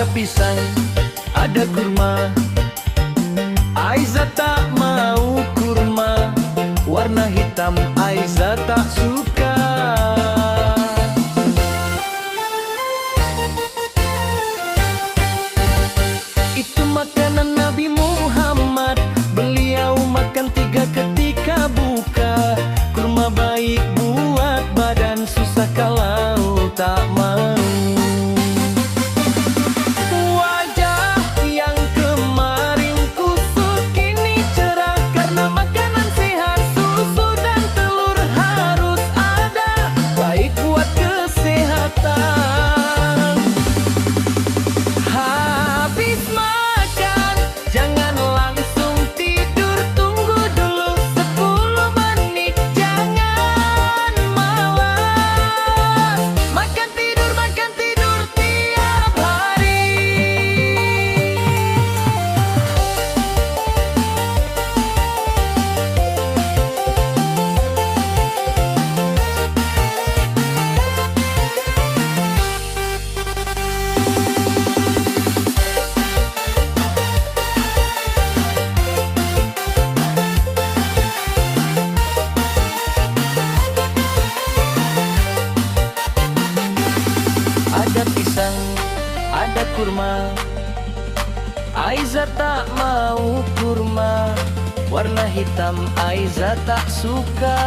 Ada pisang, ada kurma. Aiza tak mau kurma warna hitam, Aiza tak suka. Itu makanan Nabi Muhammad, beliau makan 3 ketika buka. Kurma baik buat badan, susah kalau tak mau. Ada pisang, ada kurma. Aiza tak mau kurma warna hitam, Aiza tak suka.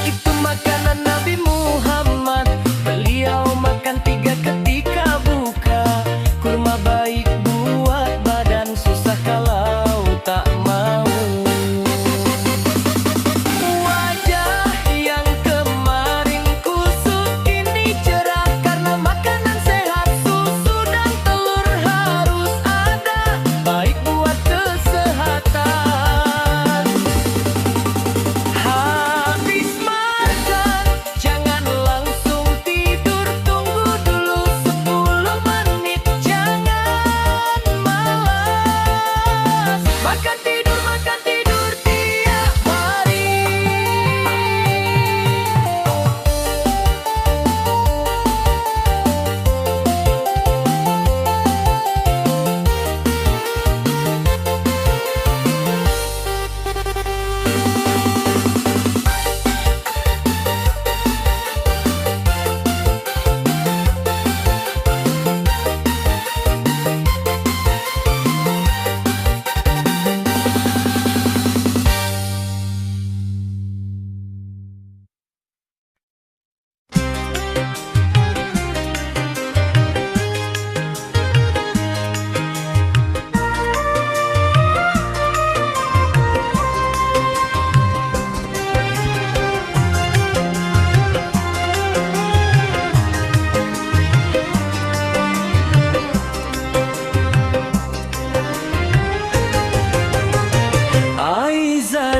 Itu makanan Nabi Muhammad, beliau makan 3 ketika buka. Kurma baik buat badan, susah kalau tak mau.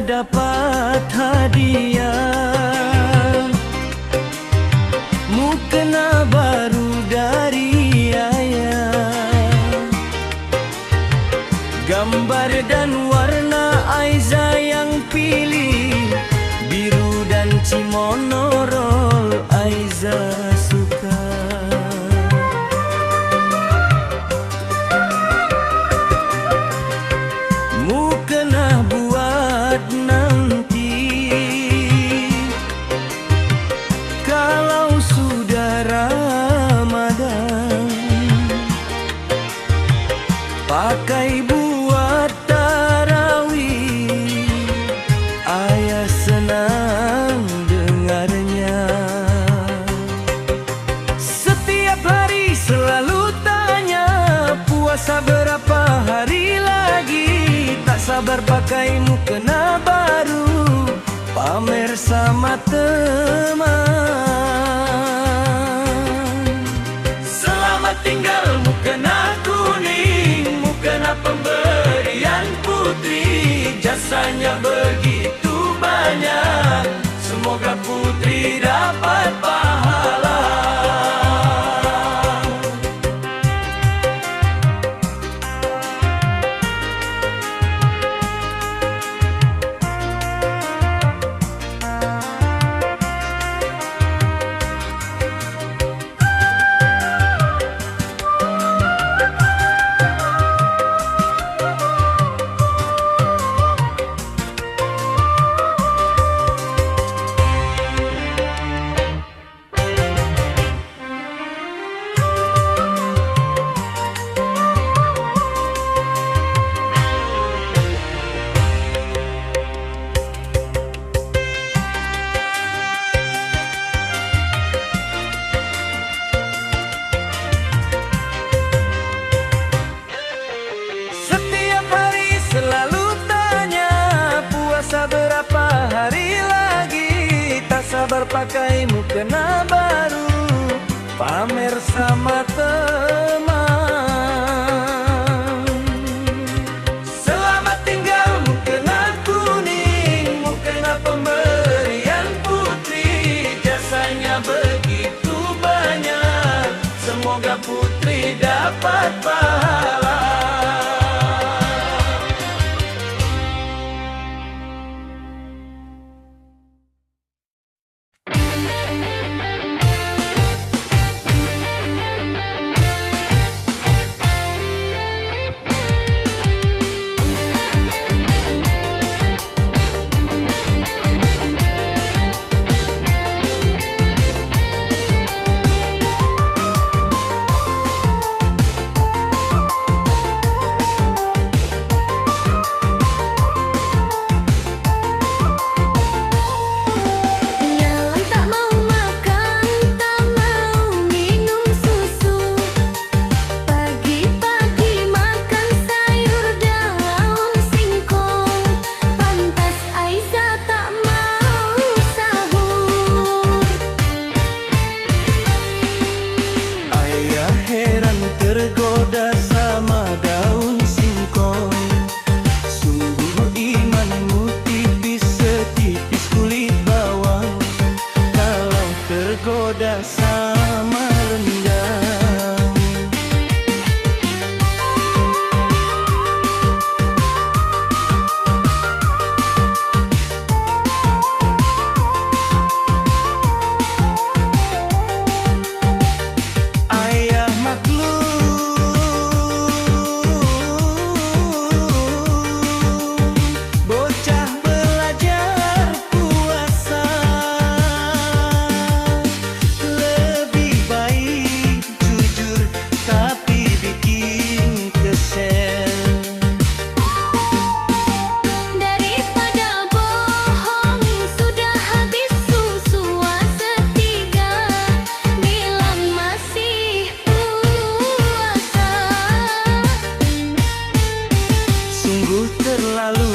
Dapat hadiah mukena baru dari ayah. Gambar dan warna Aiza yang pilih, biru dan cimonorol Aiza suka. Mukena buat nanti kalau sudah Ramadan, pakai buat tarawih, ayah senang dengarnya. Setiap hari selalu tanya, puasa berapa hari lagi? Tak sabar pakai mukena baru, pamer sama teman. Selamat tinggal mukena kuning, mukena pemberian putri. Jasanya begitu banyak, semoga putri dapat pahala. pakai mukena baru, pamer sama teman. Selamat tinggal mukena kuning, mukena pemberian putri. Jasanya begitu banyak, semoga putri dapat pahala. Tergoda sama daun singkong, sungguh imanmu tipis setipis kulit bawang. Kalau tergoda sama rendang, ayah maklum terlalu.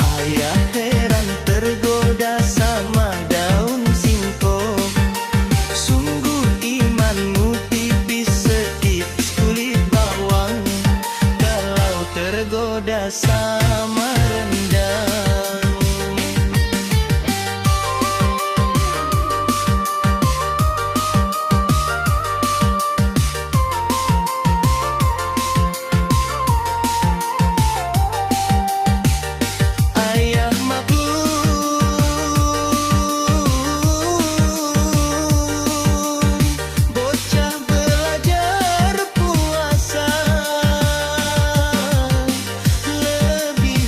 Ayah heran tergoda sama daun singkong, sungguh imanmu tipis setipis kulit bawang. Kalau tergoda sama rendang, ayah maklum, bocah belajar puasa, lebih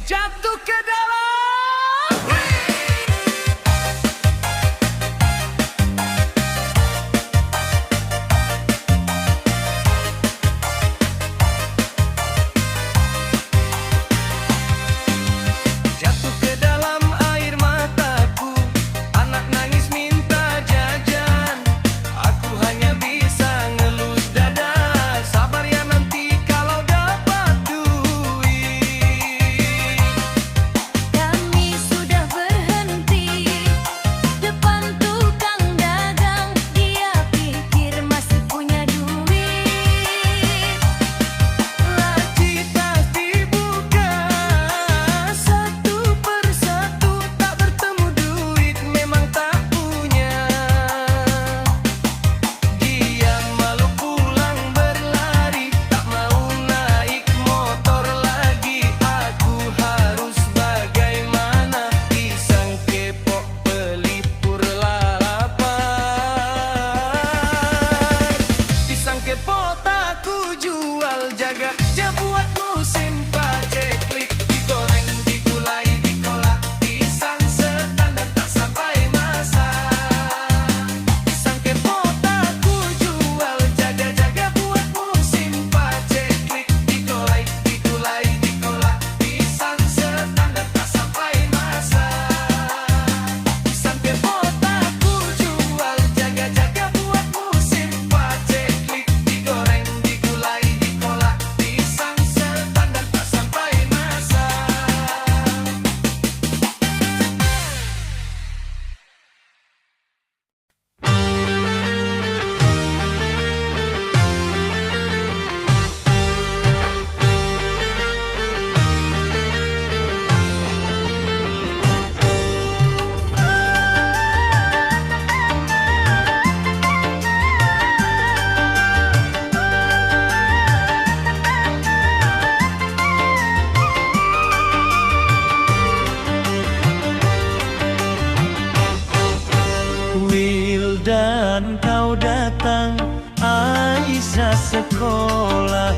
jatuh ke dalam. Jatuh ke dalam air mataku, anak nangis minta jajan. Aku hanya bisa ngelus dada, sabar ya nanti kalau dapat duit. Kami sudah berhenti depan tukang dagang. Dia pikir masih punya duit. Laci tas dibuka satu persatu, tak bertemu duit memang tak punya. Dia malu pulang berlari, tak mau naik motor lagi. Aku harus bagaimana, pisang kepok pelipur lalapan. Pisang kepok tak ku jual, jaga aja buat musim paceklik. Digoreng, digulai, dikolak, pisang standar tak sampai masa. Pisang kepok tak ku jual, jaga-jaga buat musim paceklik. Digoreng, digulai, dikolak, pisang standar tak sampai masa. Pisang kepok tak ku jual, jaga-jaga buat musim paceklik. Digoreng, digulai, dikolak, pisang standar tak sampai masa. Wildan kau datang, Aisyah sekolah,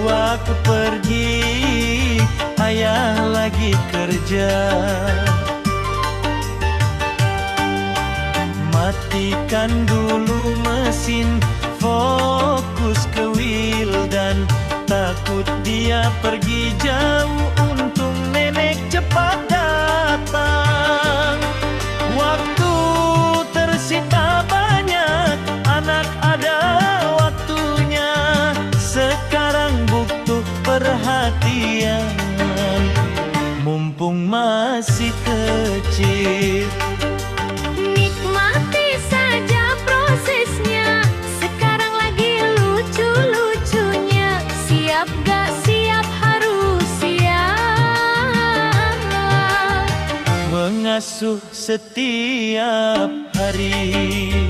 aku pergi, ayah lagi kerja. Matikan dulu mesin, fokus ke Wildan, takut dia pergi jauh, untung nenek cepat datang. Waktu tersita banyak, anak ada waktunya, sekarang butuh perhatian, mumpung masih kecil. Nikmati saja prosesnya, sekarang lagi lucu-lucunya. Siap gak siap, harus siap. Mengasuh setiap hari.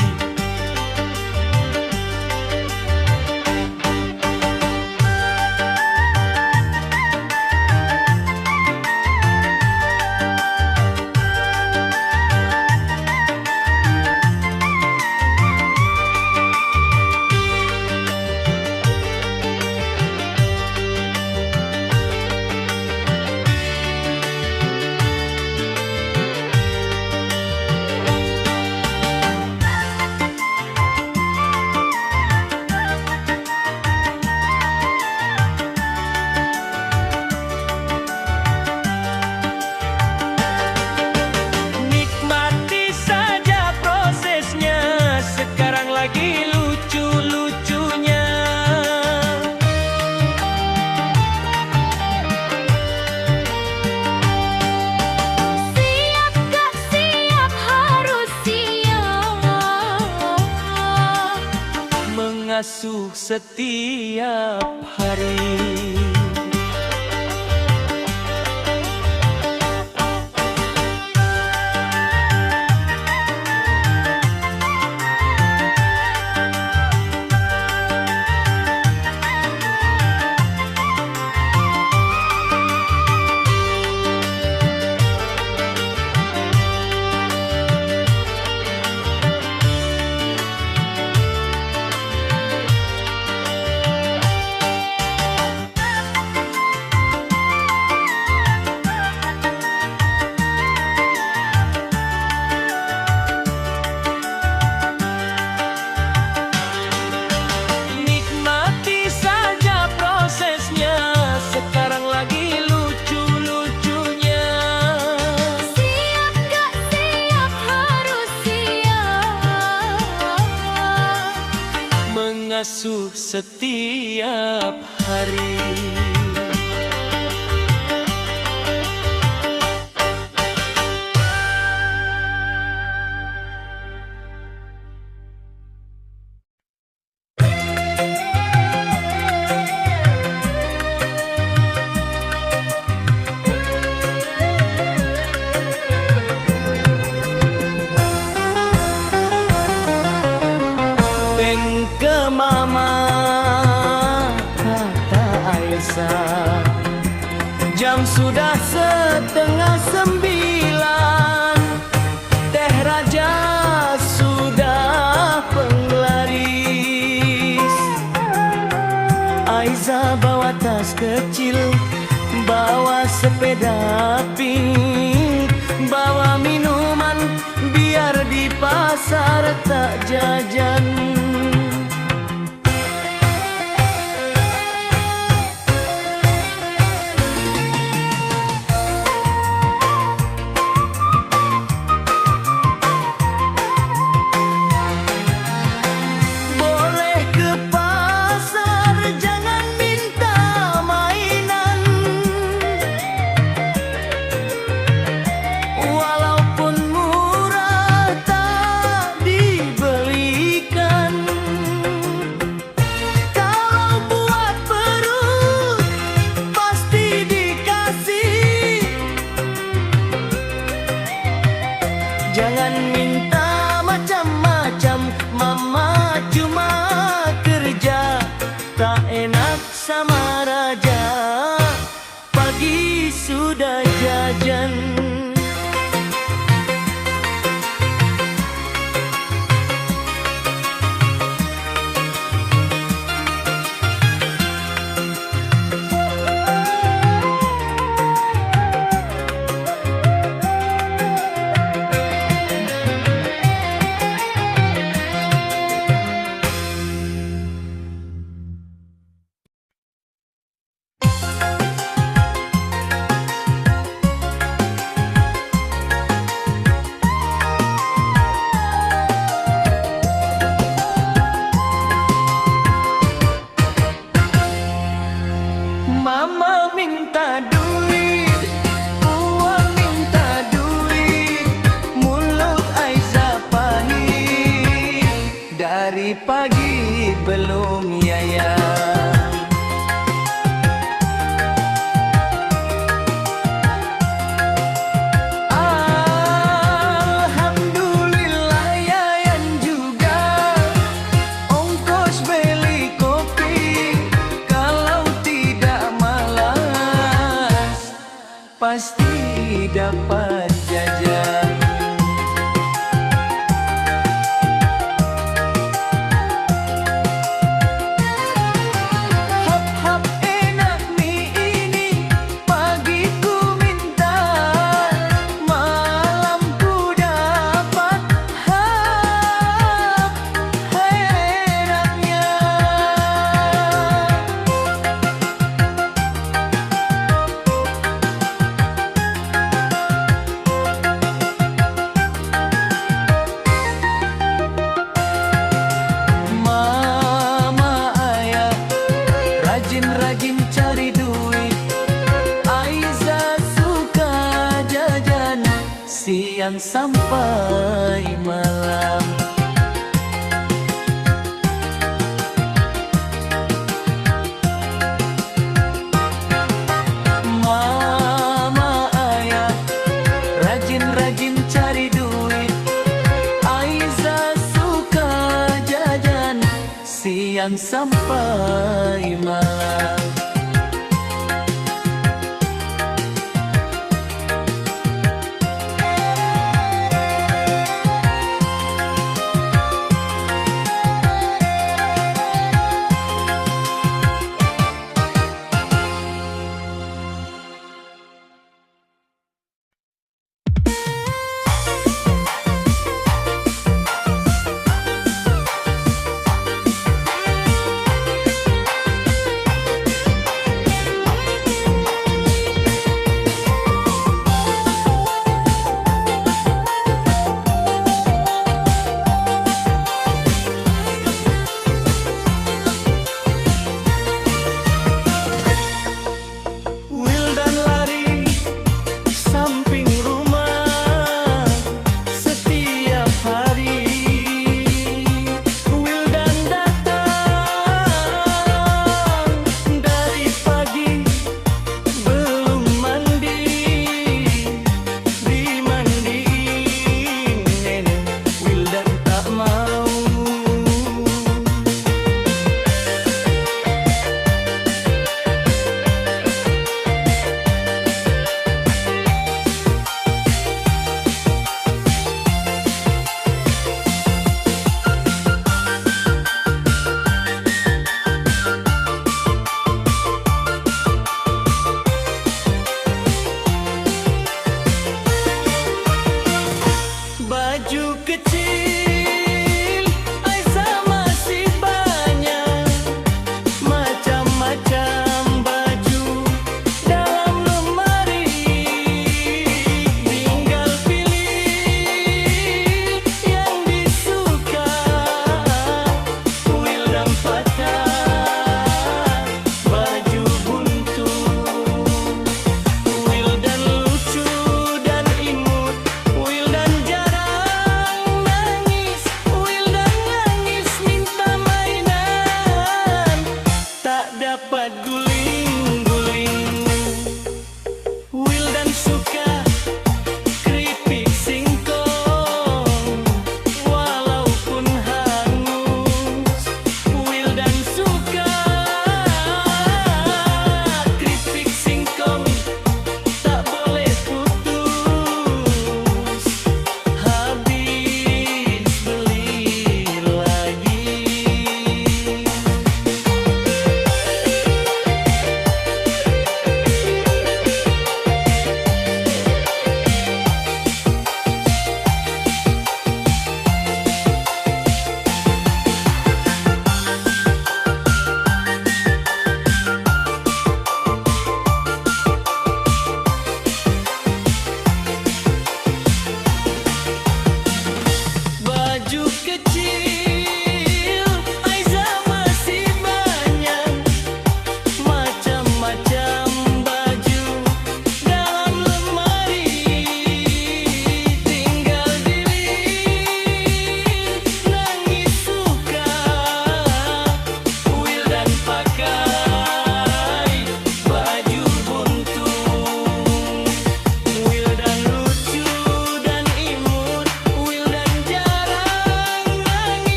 Nikmati saja prosesnya, sekarang lagi lucu-lucunya. Siap gak siap, harus siap. Mengasuh setiap hari. setiap hari. Ke mama kata Aisyah, jam sudah 8:30, teh raja sudah penglaris. Aisyah bawa tas kecil, bawa sepeda pink, bawa minuman biar di pasar tak jajan. Jangan minta macam-macam, mama cuma kerja, tak enak sama raja, pagi sudah jajan. Mama minta duit, uang minta duit, mulut Aisyah pahit, dari pagi belum yaya. Alhamdulillah yayan juga ongkos beli kopi, kalau pasti dapat jajan. Hap-hap enak mie ini, pagi ku minta, malam ku dapat. Hap enaknya. Rajin cari duit, Aisyah suka jajan siang sampai malam. Mama ayah rajin cari duit, Aisyah suka jajan siang sampai malam.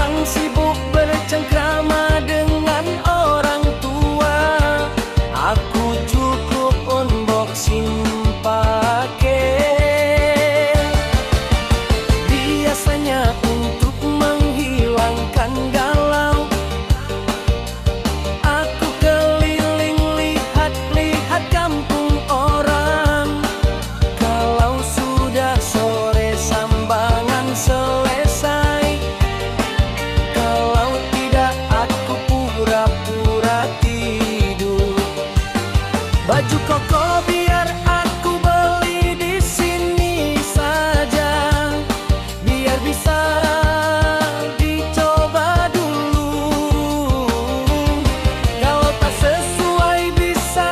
orang sibuk bercengkrama dengan orang tua. Aku cukup unboxing pakai. Biasanya untuk menghilangkan galau, aku keliling lihat-lihat kampung orang. Kalau sudah sore sambangan selesai, kalau tidak aku pura-pura tidur. Baju koko biar aku beli di sini saja, biar bisa dicoba dulu. Kalau tak sesuai bisa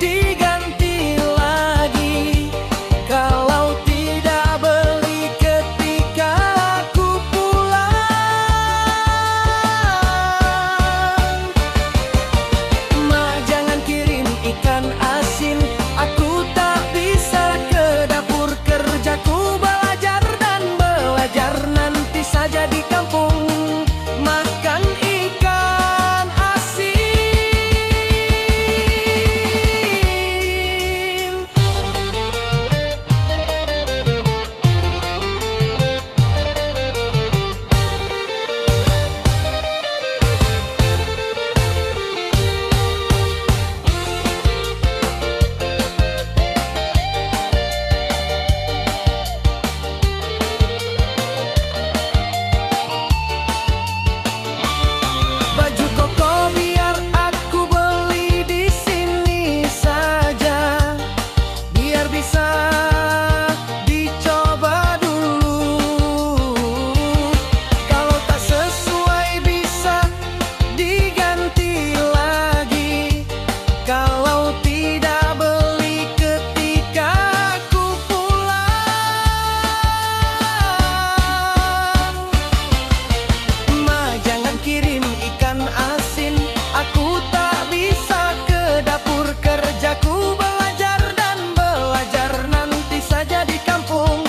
diganti lagi. Kalau tidak beli ketika aku pulang. Ma, jangan kirim ikan asin, aku tak bisa ke dapur. Kerjaku belajar dan belajar, nanti saja di kampung makan ikan asin. Baju koko biar aku beli di sini saja, biar bisa dicoba dulu. Kalau tak sesuai bisa diganti lagi. Kalau tidak beli ketika aku pulang. Ma, jangan kirim ikan asin, aku tak bisa ke dapur. Kerjaku belajar dan belajar, nanti saja di kampung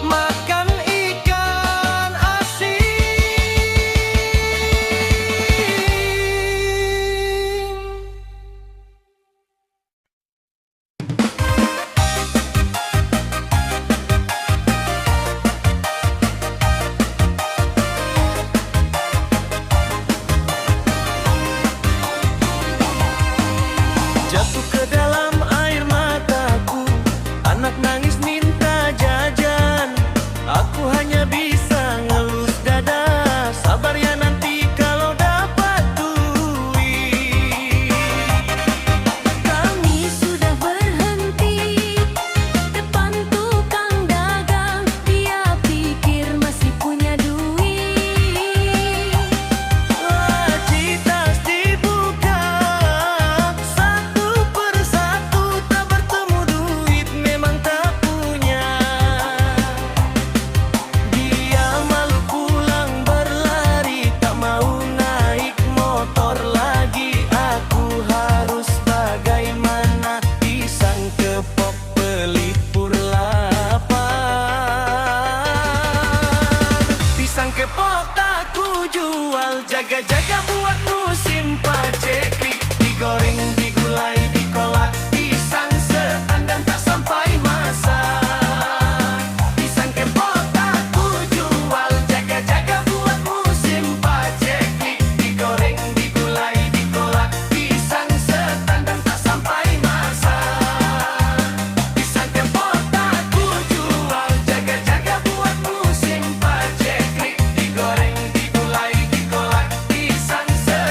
makan ikan asin. Jatuh ke dalam air mataku, anak nangis minta jajan. Aku hanya bisa ngelus dada, sabar ya nanti kalau dapat duit. Kami sudah berhenti depan tukang dagang, dia pikir masih punya duit. Laci tas dibuka satu persatu, tak bertemu duit memang tak punya. Dia malu pulang berlari, tak mau naik motor lagi. Aku harus bagaimana, pisang kepok pelipur lapar. Pisang kepok tak ku jual, jaga-jaga buat musim paceklik. Digoreng, digulai, dikolak, pisang seandang tak sampai masa. Pisang kepok tak ku jual, jaga-jaga buat musim paceklik. Digoreng, digulai, dikolak, pisang setandang tak sampai masa. Pisang kepok tak ku jual, jaga-jaga buat musim paceklik. Digoreng, digulai, dikolak, pisang setandang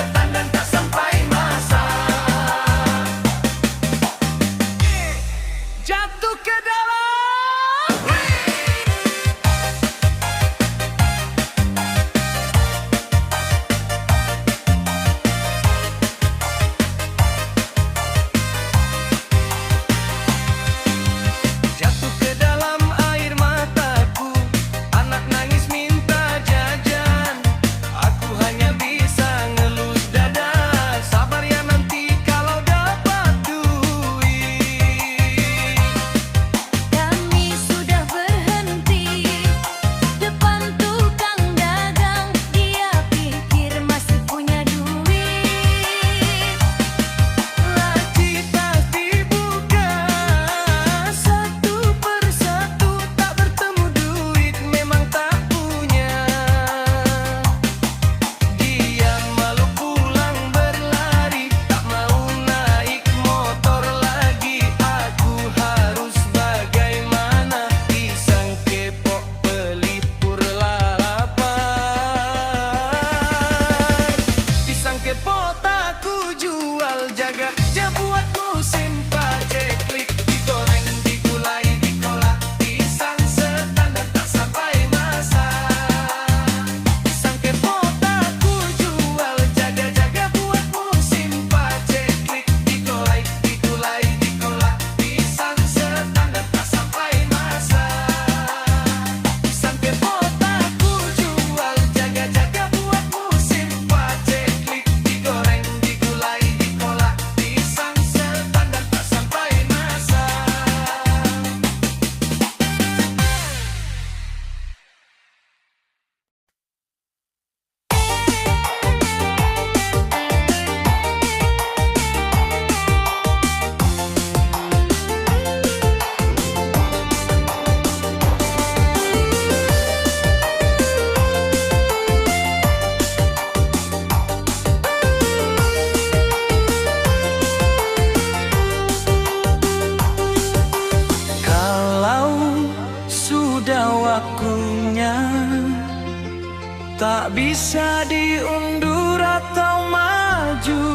bisa diundur atau maju.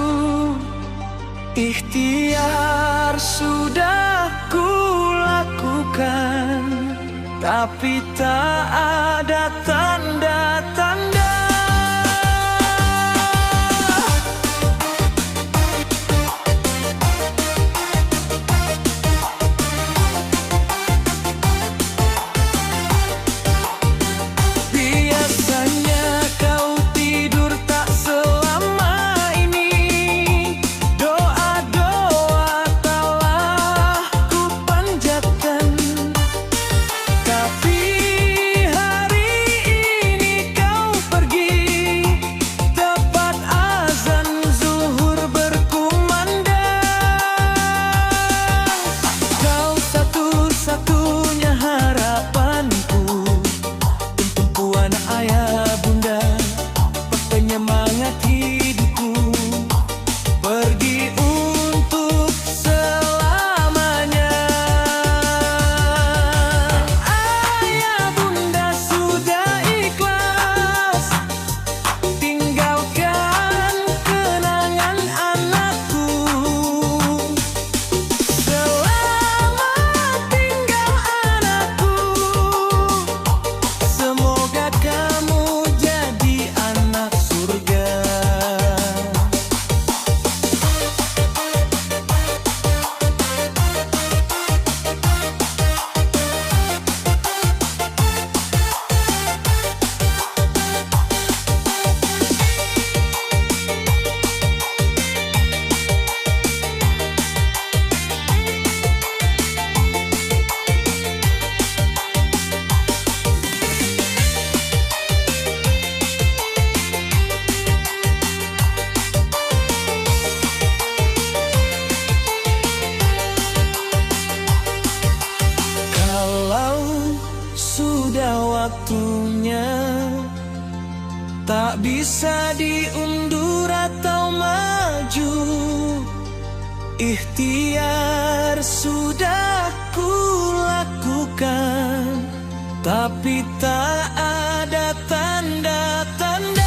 Ikhtiar sudah kulakukan, tapi tak ada tanda-tanda. Biasanya kau tidur tak selama ini. Doa-doa telah ku panjatkan, tapi hari ini kau pergi tepat azan zuhur berkumandang. Kau satu-satunya harapanku, tumpuan ayah bunda, penyemangat hidupku, pergi untuk selamanya. Ayah bunda sudah ikhlas tinggalkan kenangan anakku. Selamat tinggal anakku, semoga kamu jadi anak surga. Kalau sudah waktunya, tak bisa diundur atau maju. Ikhtiar sudah kulakukan, tapi tak ada tanda-tanda.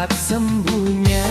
cepat sembuhnya.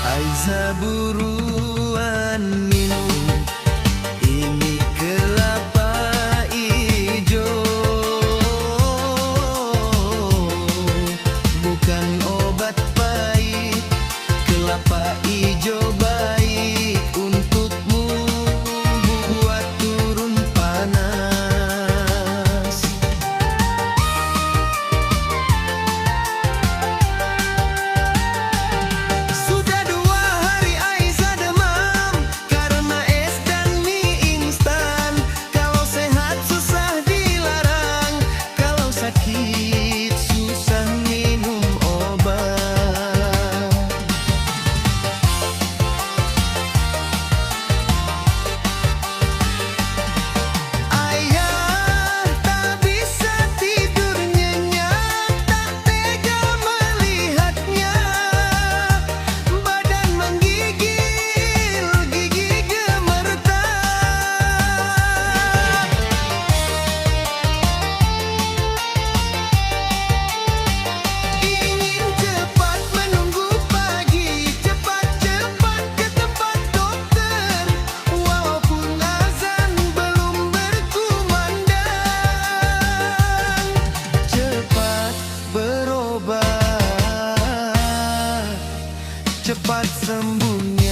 Aiza buruan minum ini kelapa ijo, bukan obat pahit. Kelapa ijo baik untukmu, buat turun panas. Sudah 2 hari Aiza demam karena es dan mie instan. Kalau sehat susah dilarang, kalau sakit susah minum obat. Ayah tak bisa tidur nyenyak, tak tega melihatnya. Badan menggigil, gigi gemetar. Ingin cepat menunggu pagi, cepat-cepat ke tempat dokter. Walaupun azan belum berkumandang, cepat berobat, cepat sembuhnya.